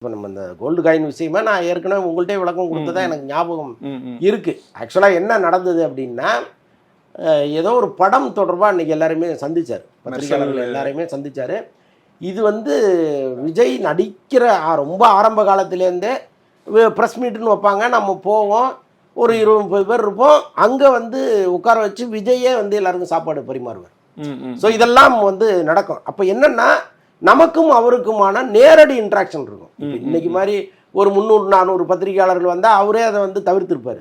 இப்போ நம்ம இந்த கோல்டு காயின் விஷயமா நான் ஏற்கனவே உங்கள்கிட்ட விளக்கம் கொடுத்ததா எனக்கு ஞாபகம் இருக்கு. ஆக்சுவலாக என்ன நடந்தது அப்படின்னா, ஏதோ ஒரு படம் தொடர்பாக அன்றைக்கி எல்லாருமே சந்திச்சார், பத்திரிகையாளர்கள் எல்லாரையுமே சந்திச்சார். இது வந்து விஜய் நடிக்கிற ரொம்ப ஆரம்ப காலத்துலேருந்தே ப்ரெஸ் மீட்டுன்னு வைப்பாங்க, நம்ம போவோம், ஒரு 20-30 பேர் இருப்போம், அங்கே வந்து உட்கார வச்சு விஜயே வந்து எல்லாருக்கும் சாப்பாடு பரிமாறுவார். ஸோ இதெல்லாம் வந்து நடக்கும். அப்போ என்னென்னா நமக்கும் அவருக்குமான நேரடி இன்ட்ராக்ஷன் இருக்கும். இன்னைக்கு மாதிரி ஒரு 300-400 பத்திரிகையாளர்கள் வந்தால் அவரே அதை வந்து தவிர்த்திருப்பார்.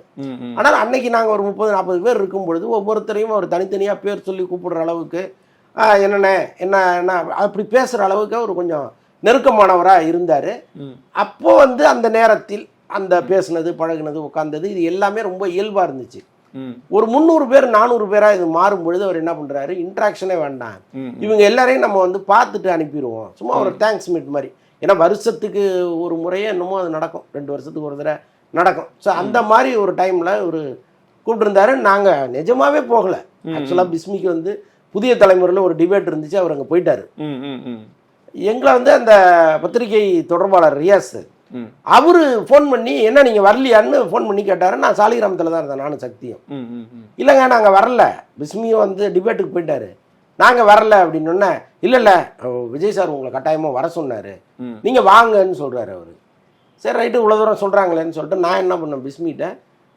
ஆனால் அன்னைக்கு நாங்கள் ஒரு 30-40 பேர் இருக்கும் பொழுது ஒவ்வொருத்தரையும் அவர் தனித்தனியாக பேர் சொல்லி கூப்பிடுற அளவுக்கு என்னென்ன என்ன என்ன அப்படி பேசுகிற அளவுக்கு அவர் கொஞ்சம் நெருக்கமானவராக இருந்தார். அப்போ வந்து அந்த நேரத்தில் அந்த பேசுனது பழகுனது உட்கார்ந்தது இது எல்லாமே ரொம்ப இயல்பாக இருந்துச்சு. ஒரு 300 பேர் 400 பேராக இது மாறும் பொழுது அவர் என்ன பண்ணுறாரு, இன்ட்ராக்ஷனே வேண்டாம், இவங்க எல்லாரையும் நம்ம வந்து பார்த்துட்டு அனுப்பிடுவோம், சும்மா ஒரு தேங்க்ஸ் மீட் மாதிரி. ஏன்னா வருஷத்துக்கு ஒரு முறையே என்னமோ அது நடக்கும், 2 வருஷத்துக்கு ஒரு தடவை நடக்கும். ஸோ அந்த மாதிரி ஒரு டைமில் ஒரு கூப்பிட்டுருந்தாரு. நாங்கள் நிஜமாகவே போகலை. ஆக்சுவலாக பிஸ்மிக்கு வந்து புதிய தலைமுறையில் ஒரு டிபேட் இருந்துச்சு, அவர் அங்கே போயிட்டார். எங்களை வந்து அந்த பத்திரிகை தொடர்பாளர் ரியாஸ் அவரு ஃபோன் பண்ணி என்ன நீங்கள் வரலையான்னு ஃபோன் பண்ணி கேட்டார். நான் சாலிகிராமத்தில் தான் இருந்தேன், நானும் சக்தியும். இல்லைங்க நாங்கள் வரல, பிஸ்மியும் வந்து டிபேட்டுக்கு போயிட்டாரு, நாங்கள் வரல அப்படின்னோடனே இல்லை விஜய் சார் உங்களை கட்டாயமாக வர சொன்னார், நீங்கள் வாங்கன்னு சொல்கிறாரு அவர். சரி ரைட்டு இவ்வளோ தூரம் சொல்கிறாங்களேன்னு சொல்லிட்டு நான் என்ன பண்ணேன், பிஸ்மிகிட்ட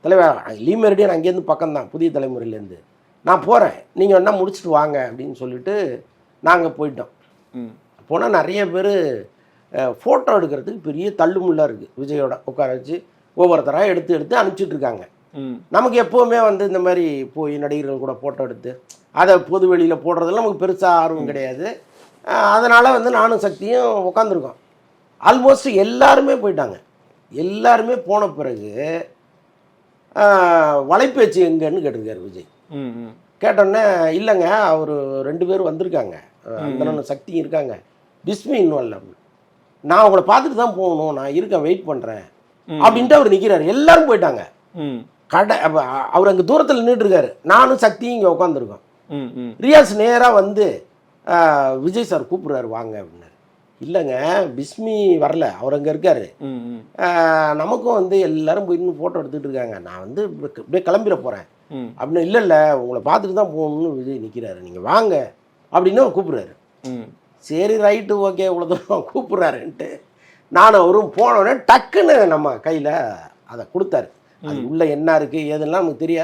தலைவர் லீமெரடியன் அங்கேருந்து பக்கம்தான் புதிய தலைமுறையிலேருந்து, நான் போகிறேன், நீங்கள் வேணா முடிச்சுட்டு வாங்க அப்படின்னு சொல்லிட்டு நாங்கள் போயிட்டோம். போனால் நிறைய பேர் ஃபோட்டோ எடுக்கிறதுக்கு பெரிய தள்ளுமுள்ளாக இருக்குது. விஜயோட உட்கார வச்சு ஒவ்வொருத்தராக எடுத்து அனுப்பிச்சிட்டு இருக்காங்க. நமக்கு எப்போவுமே வந்து இந்த மாதிரி போய் நடிகர்கள் கூட ஃபோட்டோ எடுத்து அதை பொது வெளியில் போடுறதெல்லாம் நமக்கு பெருசாக ஆர்வம் கிடையாது. அதனால் வந்து நானும் சக்தியும் உட்காந்துருக்கோம். ஆல்மோஸ்ட் எல்லாருமே போயிட்டாங்க. எல்லாருமே போன பிறகு வலைப்பேச்சு எங்கன்னு கேட்டிருக்காரு விஜய். கேட்டோன்னே இல்லைங்க அவர் 2 பேர் வந்திருக்காங்க, அந்த சக்தியும் இருக்காங்க, பிஸ்மி இன்னும் இல்லை, நான் உங்களை பார்த்துட்டு தான் போகணும், நான் இருக்கேன் வெயிட் பண்ணுறேன் அப்படின்ட்டு அவர் நிற்கிறாரு. எல்லாரும் போயிட்டாங்க. அவர் அங்கே தூரத்தில் நின்றுட்டு இருக்காரு, நானும் சக்தியும் இங்கே உட்காந்துருக்கோம். ரியாஸ் நேராக வந்து விஜய் சார் கூப்பிடுறாரு வாங்க அப்படின்னாரு. இல்லைங்க பிஸ்மி வரல, அவர் அங்கே இருக்காரு, நமக்கும் வந்து எல்லாரும் போய் இன்னும் ஃபோட்டோ எடுத்துகிட்டு இருக்காங்க, நான் வந்து இப்படியே கிளம்பிட போகிறேன் அப்படின்னு. இல்லை உங்களை பார்த்துட்டு தான் போகணும்னு விஜய் நிற்கிறாரு, நீங்கள் வாங்க அப்படின்னு அவர் கூப்பிடுறாரு. சரி ரைட்டு ஓகே இவ்வளோ தூரம் கூப்பிட்றாருன்ட்டு நானும் அவரும் போனோடனே டக்குன்னு நம்ம கையில் அதை கொடுத்தாரு. அது உள்ளே என்ன இருக்குது ஏதுன்னா நமக்கு தெரியாது.